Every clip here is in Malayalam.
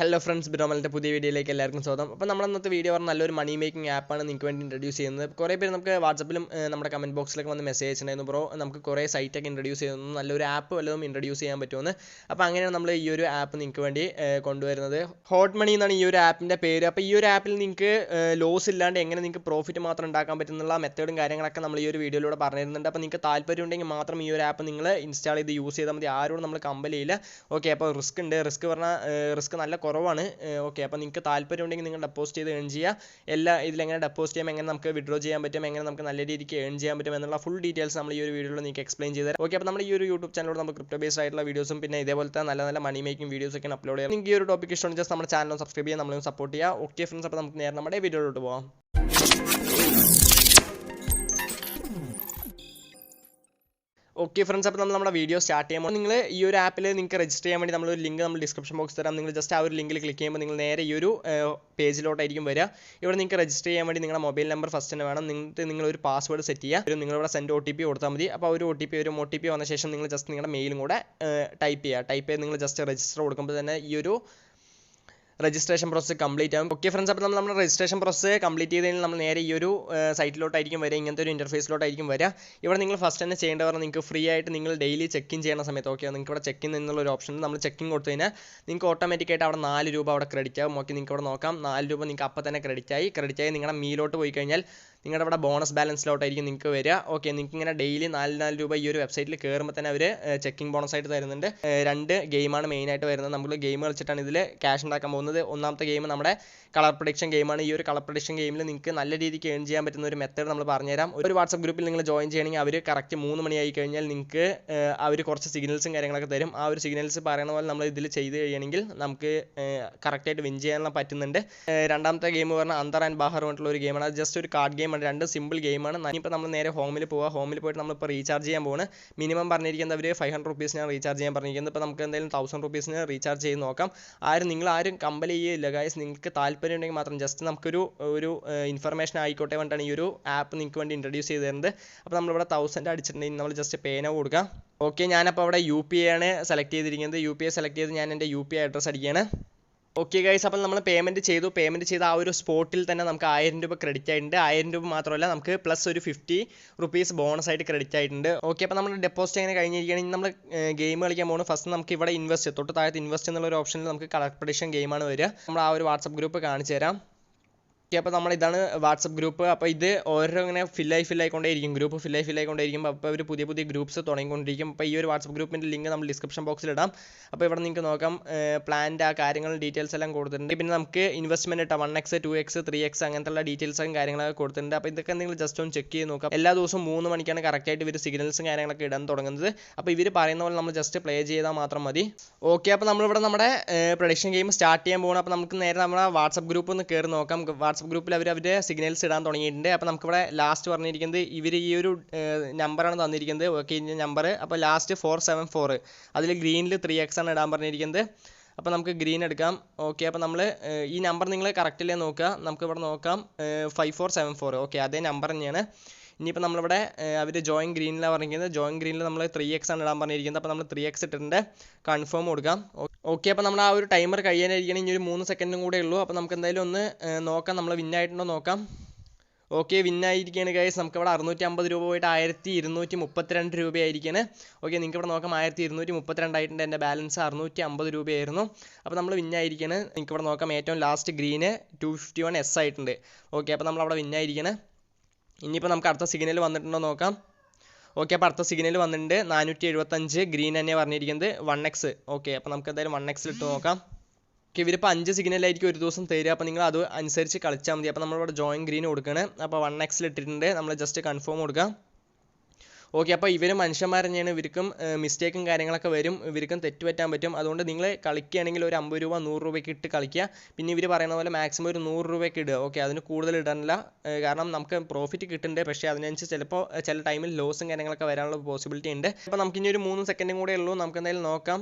ഹലോ ഫ്രണ്ട്സ്, ബിനോമലിൻ്റെ പുതിയ വീഡിയോയിലേക്ക് എല്ലാവർക്കും സ്വാഗതം. അപ്പോൾ നമ്മൾ ഇന്നത്തെ വീഡിയോ പറഞ്ഞാൽ നല്ലൊരു മണി മേക്കിംഗ് ആപ്പാണ് നിങ്ങൾക്ക് വേണ്ടി ഇൻട്രൊഡ്യൂസ് ചെയ്യുന്നത്. കുറേ പേര് നമുക്ക് വാട്സപ്പിലും നമ്മുടെ കമൻറ്റ് ബോക്സിലൊക്കെ വന്ന് മെസ്സേജ് അയച്ചിട്ടുണ്ടായിരുന്നു, ബ്രോ നമുക്ക് കുറേ സൈറ്റൊക്കെ ഇൻട്രൊഡ്യൂസ് ചെയ്യുന്നു, നല്ലൊരു ആപ്പ് വല്ലതും ഇൻട്രൊഡ്യൂസ് ചെയ്യാൻ പറ്റുമെന്ന്. അപ്പോൾ അങ്ങനെയാണ് നമ്മൾ ഈ ഒരു ആപ്പ് നിങ്ങൾക്ക് വേണ്ടി കൊണ്ടുവരുന്നത്. ഹോട്ട് മണി എന്നാണ് ഈ ഒരു ആപ്പിൻ്റെ പേര്. അപ്പോൾ ഈ ഒരു ആപ്പിൽ നിങ്ങൾക്ക് ലോസ് ഇല്ലാണ്ട് എങ്ങനെ നിങ്ങൾക്ക് പ്രോഫിറ്റ് മാത്രം ഉണ്ടാക്കാൻ പറ്റുന്നുള്ള മെത്തേഡും കാര്യങ്ങളൊക്കെ നമ്മൾ ഈ ഒരു വീഡിയോയിലൂടെ പറഞ്ഞു തരുന്നുണ്ട്. അപ്പോൾ നിങ്ങൾക്ക് താല്പര്യം ഉണ്ടെങ്കിൽ മാത്രം ഈ ഒരു ആപ്പ് നിങ്ങൾ ഇൻസ്റ്റാൾ ചെയ്ത് യൂസ് ചെയ്താൽ മതി. ആരോടും നമ്മൾ കമ്പൽ ചെയ്യില്ല. ഓക്കെ, അപ്പോൾ റിസ്ക് ഉണ്ട്. റിസ്ക് പറഞ്ഞാൽ റിസ്ക് നല്ല കുറവാണ്. ഓക്കെ, അപ്പോൾ നിങ്ങൾക്ക് താല്പര്യം ഉണ്ടെങ്കിൽ നിങ്ങൾ ഡെപ്പോസിറ്റ് ചെയ്ത് ഏൺ ചെയ്യുക. ഇതിലെങ്ങനെ ഡെപ്പോസിറ്റ് ചെയ്യാം, എങ്ങനെ നമുക്ക് വിഡ്രോ ചെയ്യാൻ പറ്റും, എങ്ങനെ നമുക്ക് നല്ല രീതിക്ക് ഏൺ ചെയ്യാൻ പറ്റും എന്നുള്ള ഫുൾ ഡീറ്റെയിൽസ് നമ്മൾ ഈ ഒരു വീഡിയോയിൽ നിങ്ങൾക്ക് എക്സ്പ്ലെയിൻ ചെയ്ത് തരാം. ഓക്കെ, അപ്പോൾ നമ്മൾ ഈ ഒരു യൂട്യൂബ് ചാനലിലൂടെ നമ്മൾ ക്രിപ്റ്റോ ബേസ്ഡ് ആയിട്ടുള്ള വീഡിയോസും പിന്നെ ഇതേപോലത്തെ നല്ല നല്ല മണി മേക്കിംഗ് വീഡിയോസ് ഒക്കെ അപ്ലോഡ് ചെയ്യാം. നിങ്ങൾക്ക് ഈ ഒരു ടോപ്പിക് ഇഷ്ടമാണ് ജസ്റ്റ് നമ്മുടെ ചാനൽ സബ്സ്ക്രൈബ് ചെയ്യാൻ നമ്മളെ സപ്പോർട്ട് ചെയ്യുക. ഓക്കെ ഫ്രണ്ട്സ്, അപ്പോൾ നമുക്ക് നേരെ നമ്മുടെ വീഡിയോയിലോട്ട് പോകാം. ഓക്കെ ഫ്രണ്ട്സ്, അപ്പോൾ നമ്മൾ നമ്മുടെ വീഡിയോ സ്റ്റാർട്ട് ചെയ്യുമ്പോൾ നിങ്ങൾ ഈ ഒരു ആപ്പിൽ നിങ്ങൾക്ക് രജിസ്റ്റർ ചെയ്യാൻ വേണ്ടി നമ്മളൊരു ലിങ്ക് നമ്മൾ ഡിസ്ക്രിപ്ഷൻ ബോക്സ് തരാം. നിങ്ങൾ ജസ്റ്റ് ആ ഒരു ലിങ്കിൽ ക്ലിക്ക് ചെയ്യുമ്പോൾ നിങ്ങൾ നേരെ ഈ ഒരു പേജിലോട്ടായിരിക്കും വരിക. ഇവിടെ നിങ്ങൾക്ക് രജിസ്റ്റർ ചെയ്യാൻ വേണ്ടി നിങ്ങളുടെ മൊബൈൽ നമ്പർ ഫസ്റ്റ് തന്നെ വേണം. നിങ്ങളൊരു പാസ്വേഡ് സെറ്റ് ചെയ്യുക. നിങ്ങളിവിടെ സെൻഡ് OTP കൊടുത്താൽ മതി. അപ്പോൾ ഒരു OTP വന്ന ശേഷം നിങ്ങൾ ജസ്റ്റ് നിങ്ങളുടെ മെയിലും കൂടെ ടൈപ്പ് ചെയ്ത് നിങ്ങൾ ജസ്റ്റ് രജിസ്റ്റർ കൊടുക്കുമ്പോൾ തന്നെ ഈ ഒരു രജിസ്ട്രേഷൻ പ്രോസസ്സ് കംപ്ലീറ്റ് ആകും. ഓക്കെ ഫ്രണ്ട്സ്, അപ്പോൾ നമ്മൾ രജിസ്ട്രേഷൻ പ്രോസസ്സ് കംപ്ലീറ്റ് ചെയ്ത് കഴിഞ്ഞാൽ നമ്മൾ നേരെ ഈ ഒരു സൈറ്റിലോട്ടായിരിക്കും വരിക. ഇങ്ങനത്തെ ഒരു ഇൻ്റർഫേസിലോട്ടായിരിക്കും വരിക. ഇവിടെ നിങ്ങൾ ഫസ്റ്റ് തന്നെ ചെയ്യേണ്ടത് പറഞ്ഞാൽ നിങ്ങൾക്ക് ഫ്രീ ആയിട്ട് നിങ്ങൾ ഡെയിലി ചെക്ക് ഇൻ ചെയ്യുന്ന സമയത്ത് നിങ്ങൾക്ക് ഇവിടെ ചെക്ക് ഇൻ എന്നുള്ള ഒരു ഓപ്ഷൻ നമ്മൾ ചെക്ക് ഇൻ കൊടുത്തു കഴിഞ്ഞാൽ നിങ്ങൾക്ക് ഓട്ടോമാറ്റിക്കായിട്ട് അവിടെ 4 രൂപ അവിടെ ക്രെഡിറ്റ് ആകും. ഓക്കെ, നിങ്ങൾക്ക് ഇവിടെ നോക്കാം 4 രൂപ നിങ്ങൾക്ക് അപ്പോൾ തന്നെ ക്രെഡിറ്റ് ആയി നിങ്ങളുടെ മീലോട്ട് പോയി കഴിഞ്ഞാൽ നിങ്ങളുടെ ഇവിടെ ബോണസ് ബാലൻസിലോട്ടായിരിക്കും നിങ്ങൾക്ക് വരിക. ഓക്കെ, നിങ്ങൾക്ക് ഇങ്ങനെ ഡെയിലി 4 രൂപ ഈ ഒരു വെബ്സൈറ്റിൽ കയറുമ്പോൾ തന്നെ അവർ ചെക്കിംഗ് ബോണസ് ആയിട്ട് തരുന്നുണ്ട്. 2 ഗെയിമാണ് മെയിനായിട്ട് വരുന്നത്. നമ്മൾ ഗെയിം കളിച്ചിട്ടാണ് ഇതിൽ ക്യാഷ് ഉണ്ടാക്കാൻ പോകുന്നത്. ഒന്നാമത്തെ ഗെയിം നമ്മുടെ കളർ പ്രൊഡിക്ഷൻ ഗെയിമാണ്. ഈ ഒരു കളർ പ്രൊഡിക്ഷൻ ഗെയിമിൽ നിങ്ങൾക്ക് നല്ല രീതിക്ക് ഏൺ ചെയ്യാൻ പറ്റുന്ന ഒരു മെത്തേഡ് നമ്മൾ പറഞ്ഞുതരാം. ഒരു വാട്സപ്പ് ഗ്രൂപ്പിൽ നിങ്ങൾ ജോയിൻ ചെയ്യണമെങ്കിൽ അവർ കറക്റ്റ് 3 മണിയായി കഴിഞ്ഞാൽ നിങ്ങൾക്ക് അവർ കുറച്ച് സിഗ്നൽസും കാര്യങ്ങളൊക്കെ തരും. ആ ഒരു സിഗ്നൽസ് പറയുന്ന പോലെ നമ്മൾ ഇതിൽ ചെയ്ത് കഴിയണമെങ്കിൽ നമുക്ക് കറക്റ്റായിട്ട് വിൻ ചെയ്യാനുള്ള പറ്റുന്നുണ്ട്. രണ്ടാമത്തെ ഗെയിം പറഞ്ഞാൽ അന്തർ ആൻഡ് ബാഹർ പറഞ്ഞിട്ടുള്ള ഒരു ഗെയിമാണ്. അത് ജസ്റ്റ് ഒരു കാർഡ് ഗെയിമാണ്. 2 സിമ്പിൾ ഗെയിമാണ്. ഇപ്പോൾ നമ്മൾ നേരെ ഹോമിൽ പോവുക. ഹോമിൽ പോയിട്ട് നമ്മളിപ്പോൾ റീചാർജ് ചെയ്യാൻ പോകുന്നത് മിനിമം പറഞ്ഞിരിക്കുന്നത് അവർ 500 റുപ്പീസിനാണ് റീചാർജ് ചെയ്യാൻ പറഞ്ഞിരിക്കുന്നത്. ഇപ്പോൾ നമുക്ക് എന്തായാലും 1000 റുപ്പീസിന് റീചാർജ് ചെയ്ത് നോക്കാം. നിങ്ങളാരും കമ്പൽ ചെയ്യില്ല ഗൈസ്. നിങ്ങൾക്ക് താല്പര്യം ഉണ്ടെങ്കിൽ മാത്രം ജസ്റ്റ് നമുക്കൊരു ഇൻഫർമേഷൻ ആയിക്കോട്ടെ വേണ്ടിയിട്ടാണ് ഈ ഒരു ആപ്പ് നിങ്ങൾക്ക് വേണ്ടി ഇൻട്രൊഡ്യൂസ് ചെയ്ത് തരുന്നത്. അപ്പോൾ നമ്മളിവിടെ 1000 അടിച്ചിട്ടുണ്ടെങ്കിൽ നമ്മൾ ജസ്റ്റ് പേ നൗ കൊടുക്കാം. ഓക്കെ, ഞാനപ്പോൾ അവിടെ UPI ആണ് സെലക്ട് ചെയ്തിരിക്കുന്നത്. UPI സെലക്ട് ചെയ്ത് ഞാൻ എൻ്റെ UPI അഡ്രസ്സ് അടിക്കുകയാണ്. ഓക്കെ ഗൈസ്, അപ്പോൾ നമ്മൾ പേയ്മെൻറ്റ് ചെയ്ത ആ ഒരു സ്പോട്ടിൽ തന്നെ നമുക്ക് 1000 രൂപ ക്രെഡിറ്റ് ആയിട്ടുണ്ട്. 1000 രൂപ മാത്രമല്ല, നമുക്ക് പ്ലസ് ഒരു 50 റുപ്പീസ് ബോണസ് ആയിട്ട് ക്രെഡിറ്റ് ആയിട്ടുണ്ട്. ഓക്കെ, അപ്പോൾ നമ്മൾ ഡെപ്പോസിറ്റ് അങ്ങനെ കഴിഞ്ഞിരിക്കുകയാണെങ്കിൽ നമ്മൾ ഗെയിം കളിക്കാൻ പോകുന്നത് ഫസ്റ്റ് നമുക്ക് ഇവിടെ തൊട്ട് താഴത്ത് ഇൻവെസ്റ്റ് എന്നുള്ള ഒരു ഓപ്ഷനിൽ നമുക്ക് കളർ പ്രഡിക്ഷൻ ഗെയിമാണ് വരിക. നമ്മൾ ആ ഒരു വാട്സപ്പ് ഗ്രൂപ്പ് കാണിച്ചു തരാം. അപ്പോൾ നമ്മൾ ഇതാണ് വാട്സപ്പ് ഗ്രൂപ്പ്. അപ്പോൾ ഇത് ഓരോ ഇങ്ങനെ ഫില്ലായിക്കൊണ്ടേയിരിക്കും. ഗ്രൂപ്പ് ഫില്ലായിക്കൊണ്ടേയിരിക്കും. അപ്പോൾ അവർ പുതിയ ഗ്രൂപ്പ്സ് തുടങ്ങിക്കൊണ്ടിരിക്കും. അപ്പോൾ ഈ ഒരു വാട്സപ്പ് ഗ്രൂപ്പിൻ്റെ ലിങ്ക് നമ്മൾ ഡിസ്ക്രിപ്ഷൻ ബോക്സിൽ ഇടാം. അപ്പോൾ ഇവിടെ നിങ്ങൾക്ക് നോക്കാം പ്ലാൻ്റെ ആ കാര്യങ്ങളും ഡീറ്റെയിൽസ് എല്ലാം കൊടുത്തിട്ടുണ്ട്. പിന്നെ നമുക്ക് ഇൻവെസ്റ്റ്മെൻറ്റ് ഇട്ടാം 1x 2x 3x അങ്ങനത്തെ ഡീറ്റെയിൽസും കാര്യങ്ങളൊക്കെ കൊടുത്തിട്ടുണ്ട്. അപ്പോൾ ഇതൊക്കെ നിങ്ങൾ ജസ്റ്റ് ഒന്ന് ചെക്ക് ചെയ്ത് നോക്കാം. എല്ലാ ദിവസവും 3 മണിക്കാണ് കറക്റ്റായിട്ട് ഇവർ സിഗ്നൽസും കാര്യങ്ങളൊക്കെ ഇടാൻ തുടങ്ങുന്നത്. അപ്പോൾ ഇവർ പറയുന്ന പോലെ നമ്മൾ ജസ്റ്റ് പ്ലേ ചെയ്താൽ മാത്രം മതി. ഓക്കെ, അപ്പോൾ നമ്മളിവിടെ നമ്മുടെ പ്രൊഡിക്ഷൻ ഗെയിം സ്റ്റാർട്ട് ചെയ്യാൻ പോകണം. അപ്പോൾ നമുക്ക് നേരെ നമ്മുടെ വാട്സപ്പ് ഗ്രൂപ്പ് ഒന്ന് കയറി നോക്കാം. വാട്സപ്പ് ഗ്രൂപ്പിൽ അവരുടെ സിഗ്നൽസ് ഇടാൻ തുടങ്ങിയിട്ടുണ്ട്. അപ്പോൾ നമുക്കിവിടെ ലാസ്റ്റ് പറഞ്ഞിരിക്കുന്നത് ഇവർ ഈ ഒരു നമ്പറാണ് തന്നിരിക്കുന്നത്. ഓക്കെ, ഈ നമ്പർ അപ്പോൾ ലാസ്റ്റ് 474 അതിൽ ഗ്രീനിൽ 3x ആണ് ഇടാൻ പറഞ്ഞിരിക്കുന്നത്. അപ്പോൾ നമുക്ക് ഗ്രീൻ എടുക്കാം. ഓക്കെ, അപ്പോൾ നമ്മൾ ഈ നമ്പർ നിങ്ങൾ കറക്റ്റില്ലേ നോക്കുക. നമുക്കിവിടെ നോക്കാം 5474. ഓക്കെ, അതേ നമ്പർ തന്നെയാണ്. ഇനിയിപ്പോൾ നമ്മളിവിടെ അവർ ജോയിൻ ഗ്രീനിലാണ് പറഞ്ഞിരിക്കുന്നത്. ജോയിൻ ഗ്രീനിൽ നമ്മൾ 3x ആണ് ഇടാൻ പറഞ്ഞിരിക്കുന്നത്. അപ്പോൾ നമ്മൾ 3x ഇട്ടിട്ടുണ്ട്. കൺഫേം കൊടുക്കാം. ഓക്കെ, അപ്പോൾ നമ്മൾ ആ ഒരു ടൈമർ കഴിയാനായിരിക്കണം. ഇനി ഒരു 3 സെക്കൻഡും കൂടെ ഉള്ളൂ. അപ്പോൾ നമുക്ക് എന്തായാലും ഒന്ന് നോക്കാം നമ്മൾ വിന്നായിട്ടുണ്ടോ നോക്കാം. ഓക്കെ, വിന്നായിരിക്കുകയാണ് ഗൈസ്. നമുക്കിവിടെ 650 രൂപ പോയിട്ട് 1232 രൂപയായിരിക്കുകയാണ്. ഓക്കെ, നിങ്ങൾക്ക് ഇവിടെ നോക്കാം 1232 ആയിട്ടുണ്ട്. എൻ്റെ ബാലൻസ് 650 രൂപയായിരുന്നു. അപ്പോൾ നമ്മൾ വിന്നായിരിക്കുകയാണ്. നിങ്ങൾക്ക് ഇവിടെ നോക്കാം ഏറ്റവും ലാസ്റ്റ് ഗ്രീന് 251S ആയിട്ടുണ്ട്. ഓക്കെ, അപ്പോൾ നമ്മളവിടെ വിന്നായിരിക്കുകയാണ്. ഇനിയിപ്പോൾ നമുക്ക് അടുത്ത സിഗ്നൽ വന്നിട്ടുണ്ടോ നോക്കാം. ഓക്കെ, അപ്പോൾ അടുത്ത സിഗ്നൽ വന്നിട്ടുണ്ട് 475 ഗ്രീൻ തന്നെ പറഞ്ഞിരിക്കുന്നത് 1x. ഓക്കെ, അപ്പോൾ നമുക്ക് എന്തായാലും 1x ഇട്ട് നോക്കാം. ഓക്കെ, ഇവരിപ്പോൾ 5 സിഗ്നലായിരിക്കും ഒരു ദിവസം തരിക. അപ്പോൾ നിങ്ങൾ അത് അനുസരിച്ച് കളിച്ചാൽ മതി. അപ്പോൾ നമ്മളിവിടെ ജോയിൻ ഗ്രീൻ കൊടുക്കുകയാണ്. അപ്പോൾ 1x ഇട്ടിട്ടുണ്ട്. നമ്മൾ ജസ്റ്റ് കൺഫേം കൊടുക്കാം. ഓക്കെ, അപ്പോൾ ഇവർ മനുഷ്യന്മാർ തന്നെയാണ്. ഇവർക്കും മിസ്റ്റേക്കും കാര്യങ്ങളൊക്കെ വരും. ഇവർക്കും തെറ്റ് പറ്റാൻ പറ്റും. അതുകൊണ്ട് നിങ്ങൾ കളിക്കുകയാണെങ്കിൽ ഒരു 50 രൂപ 100 രൂപയ്ക്ക് ഇട്ട് കളിക്കുക. പിന്നെ ഇവർ പറയുന്ന പോലെ മാക്സിമം ഒരു 100 രൂപയ്ക്ക് ഇടുക. ഓക്കെ, അതിന് കൂടുതൽ ഇടാനില്ല. കാരണം നമുക്ക് പ്രോഫിറ്റ് കിട്ടുന്നുണ്ട്. പക്ഷേ അതിനനുസരിച്ച് ചിലപ്പോൾ ചില ടൈമിൽ ലോസും കാര്യങ്ങളൊക്കെ വരാനുള്ള പോസിബിലിറ്റി ഉണ്ട്. അപ്പോൾ നമുക്കിനി ഒരു 3 സെക്കൻഡും കൂടെ ഉള്ളൂ. നമുക്ക് എന്തായാലും നോക്കാം.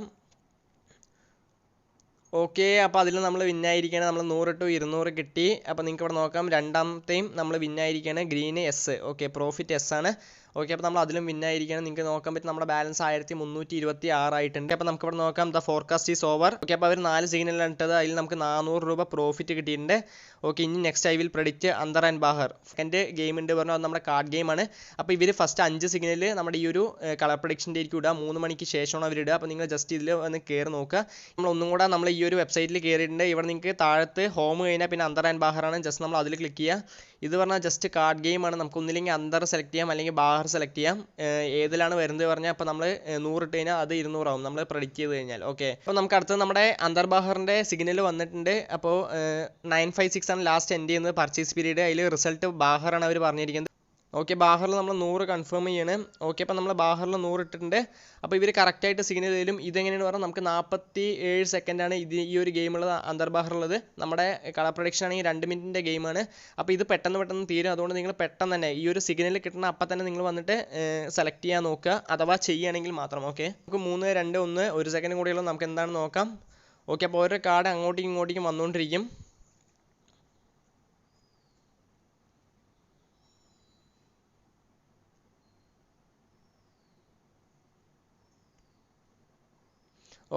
ഓക്കെ, അപ്പോൾ അതിൽ നമ്മൾ വിന്നായിരിക്കുകയാണ്. നമ്മൾ 100 to 200 കിട്ടി. അപ്പോൾ നിങ്ങൾക്ക് ഇവിടെ നോക്കാം രണ്ടാമത്തെയും നമ്മൾ വിന്നായിരിക്കുകയാണ്. Green S. Okay, profit S ആണ്. ഓക്കെ, അപ്പോൾ നമ്മൾ അതിലും വിൻ ആയിരിക്കണം. നിങ്ങൾക്ക് നോക്കാൻ പറ്റും നമ്മുടെ ബാലൻസ് 1326 ആയിട്ടുണ്ട്. അപ്പോൾ നമുക്ക് ഇവിടെ നോക്കാം, the forecast is over. Okay, അപ്പോൾ അവർ 4 സിഗ്നലാണ് ഇട്ടത്, അതിൽ നമുക്ക് 400 രൂപ പ്രോഫിറ്റ് കിട്ടിയിട്ടുണ്ട്. ഓക്കെ, ഇനി നെക്സ്റ്റ് ഐ വിൽ പ്രെഡിക്റ്റ് അന്തർ ആൻഡ് ബാഹർ. സെക്കൻഡ് ഗെയിം ഉണ്ട് പറഞ്ഞാൽ അത് നമ്മുടെ കാർഡ് ഗെയിമാണ്. അപ്പോൾ ഇവർ ഫസ്റ്റ് 5 സിഗ്നൽ നമ്മുടെ ഈ ഒരു കളർ പ്രഡിക്ഷൻ്റെ ആയിരിക്കും ഇടുക. 3 മണിക്ക് ശേഷമാണ് അവർ ഇടുക. അപ്പോൾ നിങ്ങൾ ജസ്റ്റ് ഇതിൽ ഒന്ന് കയറി നോക്കുക. നമ്മൾ ഒന്നും കൂടെ നമ്മൾ ഈ ഒരു വെബ്സൈറ്റിൽ കയറിയിട്ടുണ്ട്. ഇവിടെ നിങ്ങൾക്ക് താഴത്ത് ഹോം കഴിഞ്ഞാൽ പിന്നെ അന്തർ ആൻഡ് ബാഹറാണ്. ജസ്റ്റ് നമ്മൾ അതിൽ ക്ലിക്ക് ചെയ്യുക. ഇത് പറഞ്ഞാൽ ജസ്റ്റ് കാർഡ് ഗെയിമാണ്. നമുക്ക് ഒന്നില്ലെങ്കിൽ അന്തർ സെലക്ട് ചെയ്യാം അല്ലെങ്കിൽ ബാഹർ സെലക്ട് ചെയ്യാം. ഏതിലാണ് വരുന്നത് പറഞ്ഞാൽ അപ്പോൾ നമ്മൾ 100 ഇട്ട് കഴിഞ്ഞാൽ അത് 200 ആവും നമ്മൾ പ്രെഡിക്റ്റ് ചെയ്ത് കഴിഞ്ഞാൽ. ഓക്കെ, അപ്പോൾ നമുക്ക് അടുത്തത് നമ്മുടെ അന്തർ ബാഹറിൻ്റെ സിഗ്നൽ വന്നിട്ടുണ്ട്. അപ്പോൾ 956 ആണ് ലാസ്റ്റ് എൻഡ് ചെയ്യുന്നത് പർച്ചേസ് പീരീഡ്. അതിൽ റിസൾട്ട് ബാഹറാണ് അവർ പറഞ്ഞിരിക്കുന്നത്. ഓക്കെ, ബാഹറിൽ നമ്മൾ 100 കൺഫേം ചെയ്യണം. ഓക്കെ, അപ്പോൾ നമ്മൾ ബാഹറിൽ 100 ഇട്ടിട്ടുണ്ട്. അപ്പോൾ ഇവർ കറക്റ്റായിട്ട് സിഗ്നൽ തരും. ഇതെങ്ങനെയാണ് പറഞ്ഞാൽ നമുക്ക് 47 സെക്കൻഡാണ് ഇത് ഈ ഒരു ഗെയിമുള്ളത് അന്തർ ബാഹറുള്ളത്. നമ്മുടെ കളർ പ്രൊഡിക്ഷൻ ആണെങ്കിൽ 2 മിനിറ്റിൻ്റെ ഗെയിമാണ്. അപ്പോൾ ഇത് പെട്ടെന്ന് തീരും. അതുകൊണ്ട് നിങ്ങൾ പെട്ടെന്ന് തന്നെ ഈ ഒരു സിഗ്നൽ കിട്ടുന്ന അപ്പം തന്നെ നിങ്ങൾ വന്നിട്ട് സെലക്ട് ചെയ്യാൻ നോക്കുക, അഥവാ ചെയ്യുകയാണെങ്കിൽ മാത്രം. ഓക്കെ, നമുക്ക് 3, 2, 1 1 സെക്കൻഡ് കൂടിയുള്ള നമുക്ക് എന്താണെന്ന് നോക്കാം. ഓക്കെ, അപ്പോൾ ഓരോ കാർഡ് അങ്ങോട്ടേക്കും ഇങ്ങോട്ടേക്കും വന്നുകൊണ്ടിരിക്കും.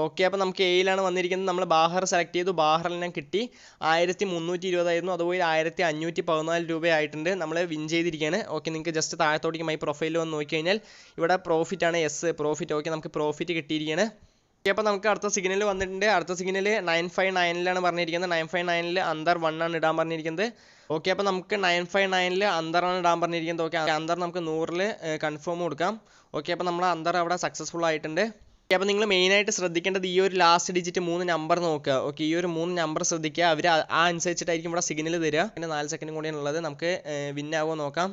ഓക്കെ, അപ്പോൾ നമുക്ക് എയിലാണ് വന്നിരിക്കുന്നത്. നമ്മൾ ബാഹർ സെലക്ട് ചെയ്തു. ബാഹറെല്ലാം കിട്ടി. 1320 ആയിരുന്നു. അതുപോലെ 1514 രൂപയായിട്ടുണ്ട്. നമ്മൾ വിൻ ചെയ്തിരിക്കുകയാണ്. ഓക്കെ, നിങ്ങൾക്ക് ജസ്റ്റ് താഴത്തോട്ടേക്ക് മൈ പ്രൊഫൈലിൽ വന്ന് നോക്കി കഴിഞ്ഞാൽ ഇവിടെ പ്രോഫിറ്റ് ആണ്. പ്രോഫിറ്റ്. ഓക്കെ, നമുക്ക് പ്രോഫിറ്റ് കിട്ടിയിരിക്കുകയാണ്. ഓക്കെ, അപ്പോൾ നമുക്ക് അടുത്ത സിഗ്നൽ വന്നിട്ടുണ്ട്. അടുത്ത സിഗ്നൽ 959 പറഞ്ഞിരിക്കുന്നത്. 959 അന്തർ 1 ആണ് ഇടാൻ പറഞ്ഞിരിക്കുന്നത്. ഓക്കെ, അപ്പോൾ നമുക്ക് 959 അന്തറാണ് ഇടാൻ പറഞ്ഞിരിക്കുന്നത്. ഓക്കെ, അന്തർ നമുക്ക് 100 കൺഫേം കൊടുക്കാം. ഓക്കെ, അപ്പോൾ നമ്മൾ അന്തർ അവിടെ സക്സസ്ഫുൾ ആയിട്ടുണ്ട്. അപ്പോൾ നിങ്ങൾ മെയിനായിട്ട് ശ്രദ്ധിക്കേണ്ടത് ഈ ഒരു ലാസ്റ്റ് ഡിജിറ്റ് 3 നമ്പർ നോക്കുക. ഓക്കെ, ഈ ഒരു 3 നമ്പർ ശ്രദ്ധിക്കുക. അവർ ആ അനുസരിച്ചിട്ടായിരിക്കും ഇവിടെ സിഗ്നൽ തരിക. പിന്നെ 4 സെക്കൻഡ് കൂടിയാണ് ഉള്ളത്. നമുക്ക് വിൻ ആവുമോ നോക്കാം.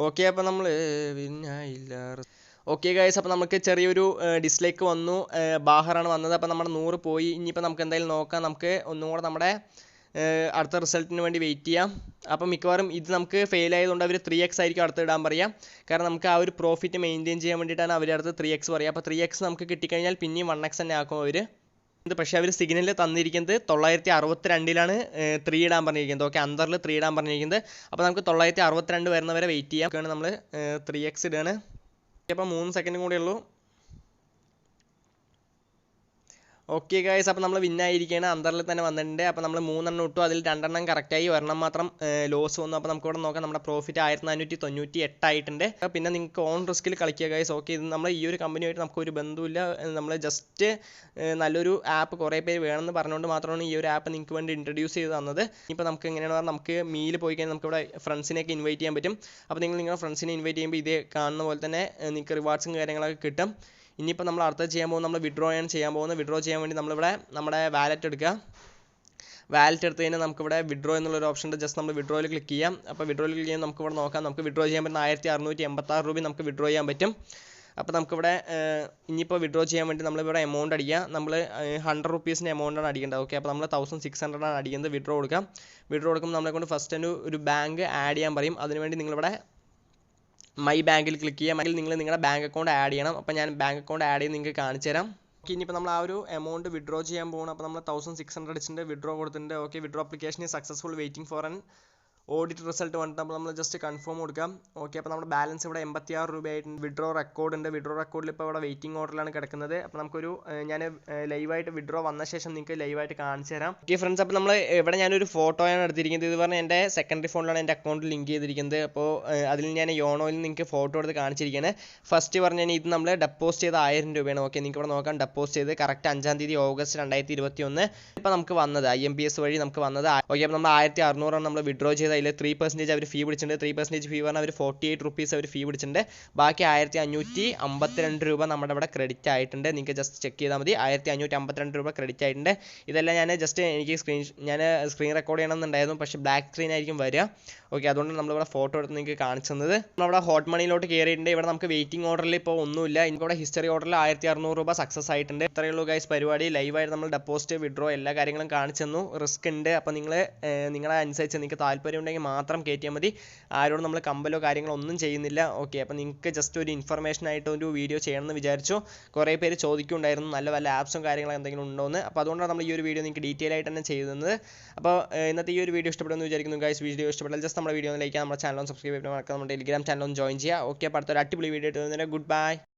ഓക്കെ, അപ്പോൾ നമ്മൾ വിൻ ആയില്ല. ഓക്കെ ഗൈസ്, അപ്പോൾ നമുക്ക് ചെറിയൊരു ഡിസ്ലൈക്ക് വന്നു. ബാഹറാണ് വന്നത്. അപ്പോൾ നമ്മുടെ 100 പോയി. ഇനിയിപ്പോൾ നമുക്ക് എന്തായാലും നോക്കാം. നമുക്ക് ഒന്നും കൂടെ നമ്മുടെ അടുത്ത റിസൾട്ടിന് വേണ്ടി വെയിറ്റ് ചെയ്യാം. അപ്പോൾ മിക്കവാറും ഇത് നമുക്ക് ഫെയിൽ ആയതുകൊണ്ട് അവർ 3x ആയിരിക്കും അടുത്ത് ഇടാൻ പറയാം. കാരണം നമുക്ക് ആ ഒരു പ്രോഫിറ്റ് മെയിൻറ്റെയിൻ ചെയ്യാൻ വേണ്ടിയിട്ടാണ് അവർ അടുത്ത് 3x പറയുക. അപ്പോൾ 3x നമുക്ക് കിട്ടിക്കഴിഞ്ഞാൽ പിന്നെയും 1x തന്നെ ആക്കും അവർ. പക്ഷേ അവർ സിഗ്നൽ തന്നിരിക്കുന്നത് 962 3 ഇടാൻ പറഞ്ഞിരിക്കുന്നത്. ഓക്കെ, അന്തറിൽ 3 ഇടാൻ പറഞ്ഞിരിക്കുന്നത്. അപ്പോൾ നമുക്ക് 962 വരുന്നവരെ വെയിറ്റ് ചെയ്യാം. നമ്മൾ 3x ഇടുകയാണ്. അപ്പോൾ 3 സെക്കൻഡ് കൂടെ ഉള്ളൂ. ഓക്കെ ഗൈസ്, അപ്പോൾ നമ്മൾ വിന്നായിരിക്കുകയാണ്. അന്തറിൽ തന്നെ വന്നിട്ടുണ്ട്. അപ്പോൾ നമ്മൾ 3 ഇട്ടു. അതിൽ 2 കറക്റ്റായി, 1 മാത്രം ലോസ് വന്നു. അപ്പോൾ നമുക്ക് ഇവിടെ നോക്കാം. നമ്മുടെ പ്രോഫിറ്റ് 1498 ആയിട്ടുണ്ട്. പിന്നെ നിങ്ങൾക്ക് ഓൺ റിസ്കിൽ കളിക്കുക ഗൈസ്. ഓക്കെ, ഇത് നമ്മൾ ഈ ഒരു കമ്പനിയായിട്ട് നമുക്കൊരു ബന്ധമില്ല. നമ്മൾ ജസ്റ്റ് നല്ലൊരു ആപ്പ് കുറേ പേര് വേണമെന്ന് പറഞ്ഞുകൊണ്ട് മാത്രമാണ് ഈ ഒരു ആപ്പ് നിങ്ങൾക്ക് വേണ്ടി ഇൻട്രൊഡ്യൂസ് ചെയ്ത് തന്നത്. ഇപ്പോൾ നമുക്ക് എങ്ങനെയാണ് പറഞ്ഞാൽ നമുക്ക് മീൽ പോയി കഴിഞ്ഞാൽ നമുക്ക് ഇവിടെ ഫ്രണ്ട്സിനെയൊക്കെ ഇൻവൈറ്റ് ചെയ്യാൻ പറ്റും. അപ്പോൾ നിങ്ങൾ നിങ്ങളുടെ ഫ്രണ്ട്സിനെ ഇൻവൈറ്റ് ചെയ്യുമ്പോൾ ഇതേ കാണുന്ന പോലെ തന്നെ നിങ്ങൾക്ക് റിവാർഡ്സും കാര്യങ്ങളൊക്കെ കിട്ടും. ഇനിയിപ്പോൾ നമ്മൾ അടുത്തത് ചെയ്യാൻ പോകുന്നത് നമ്മൾ വിഡ്രോ ആണ് ചെയ്യാൻ പോകുന്നത്. വിഡ്രോ ചെയ്യാൻ വേണ്ടി നമ്മളിവിടെ നമ്മുടെ വാലറ്റ് എടുക്കുക. വാലറ്റ് എടുത്ത് കഴിഞ്ഞാൽ നമുക്കിവിടെ വിഡ്രോ എന്നുള്ളൊരു ഓപ്ഷൻ ഉണ്ട്. ജസ്റ്റ് നമ്മൾ വിഡ്രോയിൽ ക്ലിക്ക് ചെയ്യാം. അപ്പോൾ വിഡ്രോയിൽ ക്ലിക്ക് ചെയ്യാൻ നമുക്കിവിടെ നോക്കാം. നമുക്ക് വിഡ്രോ ചെയ്യാൻ പറ്റുന്ന 1686 രൂപ നമുക്ക് വിഡ്രോ ചെയ്യാൻ പറ്റും. അപ്പോൾ നമുക്കിവിടെ ഇനിയിപ്പോൾ വിഡ്രോ ചെയ്യാൻ വേണ്ടി നമ്മളിവിടെ എമൗണ്ട് അടിക്കുക. നമ്മൾ 100 റുപ്പീസിൻ്റെ എമൗണ്ടാണ് അടിക്കേണ്ടത്. ഓക്കെ, അപ്പോൾ നമ്മൾ 1600 ആണ് അടിക്കുന്നത്. വിഡ്രോ കൊടുക്കാം. വിഡ്രോ കൊടുക്കുമ്പോൾ നമ്മളെ കൊണ്ട് ഫസ്റ്റ് ഒരു ബാങ്ക് ആഡ് ചെയ്യാൻ പറയും. അതിനുവേണ്ടി നിങ്ങളിവിടെ മൈ ബാങ്കിൽ ക്ലിക്ക് ചെയ്യുക. അതിൽ നിങ്ങൾ നിങ്ങളുടെ ബാങ്ക് അക്കൗണ്ട് ആഡ് ചെയ്യണം. അപ്പോൾ ഞാൻ ബാങ്ക് അക്കൗണ്ട് ആഡ് ചെയ്ത് നിങ്ങൾക്ക് കാണിച്ചു തരാം. ഓക്കെ, ഇനിയിപ്പോൾ നമ്മൾ ആ ഒരു എമൗണ്ട് വിഡ്രോ ചെയ്യാൻ പോകണം. അപ്പോൾ നമ്മൾ 1600 അടിച്ചിട്ടുണ്ട്. വിഡ്രോ കൊടുത്തിട്ടുണ്ട്. Okay, withdraw application is successful, waiting for an audit result വന്നിട്ട് നമ്മൾ ജസ്റ്റ് കൺഫേം കൊടുക്കാം. ഓക്കെ, അപ്പോൾ നമ്മുടെ ബാലൻസ് ഇവിടെ 86 രൂപയായിട്ടുണ്ട്. വിഡ്രോ റെക്കോർഡ് ഉണ്ട്. വിഡ്രോ റെക്കോർഡിൽ ഇപ്പോൾ ഇവിടെ വെയിറ്റിംഗ് ഓർഡറിലാണ് കിടക്കുന്നത്. അപ്പോൾ നമുക്കൊരു ഞാൻ ലൈവായിട്ട് വിഡ്രോ വന്ന ശേഷം നിങ്ങൾക്ക് ലൈവായിട്ട് കാണിച്ചു തരാം. ഓക്കെ ഫ്രണ്ട്സ്, അപ്പോൾ നമ്മൾ ഇവിടെ ഞാനൊരു ഫോട്ടോയാണ് എടുത്തിരിക്കുന്നത്. ഇത് പറഞ്ഞാൽ എൻ്റെ സെക്കൻഡറി ഫോണിലാണ് എൻ്റെ അക്കൗണ്ട് ലിങ്ക് ചെയ്തിരിക്കുന്നത്. അപ്പോൾ അതിൽ ഞാൻ യോണോയിൽ നിങ്ങൾക്ക് ഫോട്ടോ എടുത്ത് കാണിച്ചിരിക്കുകയാണ്. ഫസ്റ്റ് പറഞ്ഞാൽ ഇത് നമ്മൾ ഡെപ്പോസിറ്റ് ചെയ്ത 1000 രൂപയാണ്. ഓക്കെ, നിങ്ങൾക്ക് ഇവിടെ നോക്കാം. ഡെപ്പോസിറ്റ് ചെയ്ത് കറക്റ്റ് 5-ാം തീയതി ഓഗസ്റ്റ് 2021 ഇപ്പോൾ നമുക്ക് വന്നത് IMPS വഴി നമുക്ക് വന്നത്. ഓക്കെ, അപ്പോൾ നമ്മൾ 1600 നമ്മൾ വിഡ്രോ ചെയ്ത് അതിൽ 3% അവർ ഫീ പിടിച്ചിട്ടുണ്ട്. 3% ഫീ പറഞ്ഞാൽ അവർ 48 റുപ്പീസ് അവർ ഫീ പിടിച്ചിട്ടുണ്ട്. ബാക്കി 1552 രൂപ നമ്മുടെ ഇവിടെ ക്രെഡിറ്റ് ആയിട്ടുണ്ട്. നിങ്ങൾക്ക് ജസ്റ്റ് ചെക്ക് ചെയ്താൽ മതി. 1552 രൂപ ക്രെഡിറ്റ് ആയിട്ടുണ്ട്. ഇതെല്ലാം ഞാൻ ജസ്റ്റ് എനിക്ക് സ്ക്രീൻ റെക്കോർഡ് ചെയ്യണമെന്നുണ്ടായിരുന്നു, പക്ഷേ ബ്ലാക്ക് സ്ക്രീൻ ആയിരിക്കും വരിക. ഓക്കെ, അതുകൊണ്ട് നമ്മളിവിടെ ഫോട്ടോ എടുത്ത് നിങ്ങൾക്ക് കാണിച്ചു തന്നത്. നമ്മളവിടെ ഹോട്ട് മണിയിലോട്ട് കയറിയിട്ടുണ്ട്. ഇവിടെ നമുക്ക് വെയിറ്റിംഗ് ഓർഡറിൽ ഇപ്പോൾ ഒന്നുമില്ല. എനിക്കിവിടെ ഹിസ്റ്ററി ഓർഡറിൽ 1600 രൂപ സക്സസ് ആയിട്ടുണ്ട്. ഇത്രയേ ഉള്ളൂ ഗൈസ് പരിപാടി. ലൈവായിട്ട് നമ്മൾ ഡെപ്പോസിറ്റ് വിഡ്രോ എല്ലാ കാര്യങ്ങളും കാണിച്ചു തന്നു. റിസ്ക് ഉണ്ട്. അപ്പോൾ നിങ്ങൾ നിങ്ങളെ അനുസരിച്ച് നിങ്ങൾക്ക് താല്പര്യം ഉണ്ടെങ്കിൽ മാത്രം കയറ്റിയാൽ മതി. ആരോടും നമ്മൾ കമ്പലോ കാര്യങ്ങളോ ഒന്നും ചെയ്യുന്നില്ല. ഓക്കെ, അപ്പോൾ നിങ്ങൾക്ക് ജസ്റ്റ് ഒരു ഇൻഫർമേഷൻ ആയിട്ട് ഒരു വീഡിയോ ചെയ്യണമെന്ന് വിചാരിച്ചു. കുറേ പേര് ചോദിക്കുന്നുണ്ടായിരുന്നു നല്ല വല്ല ആപ്സും കാര്യങ്ങളും എന്തെങ്കിലും ഉണ്ടോയെന്ന്. അപ്പോൾ അതുകൊണ്ടാണ് നമ്മൾ ഈ ഒരു വീഡിയോ നിങ്ങൾക്ക് ഡീറ്റെയിൽ ആയിട്ട് തന്നെ ചെയ്യുന്നത്. അപ്പോൾ ഇന്നത്തെ ഈ ഒരു വീഡിയോ ഇഷ്ടപ്പെടുമെന്ന് വിചാരിക്കുന്നു ഗൈസ്. വീഡിയോ ഇഷ്ടപ്പെട്ടാൽ ജസ്റ്റ് നമ്മുടെ വീഡിയോ ഒന്ന് ലൈക്ക് ചെയ്യുക, നമ്മുടെ ചാനൽ ഒന്ന് സബ്സ്ക്രൈബ് ചെയ്യാൻ മറക്കാതെ നമ്മുടെ ടെലിഗ്രാം ചാനൽ ഒന്ന് ജോയിൻ ചെയ്യുക. ഓക്കെ, അപ്പോൾ അടുത്തൊരു അടിപൊളി വീഡിയോ ഇട്ട് ഗുഡ് ബൈ.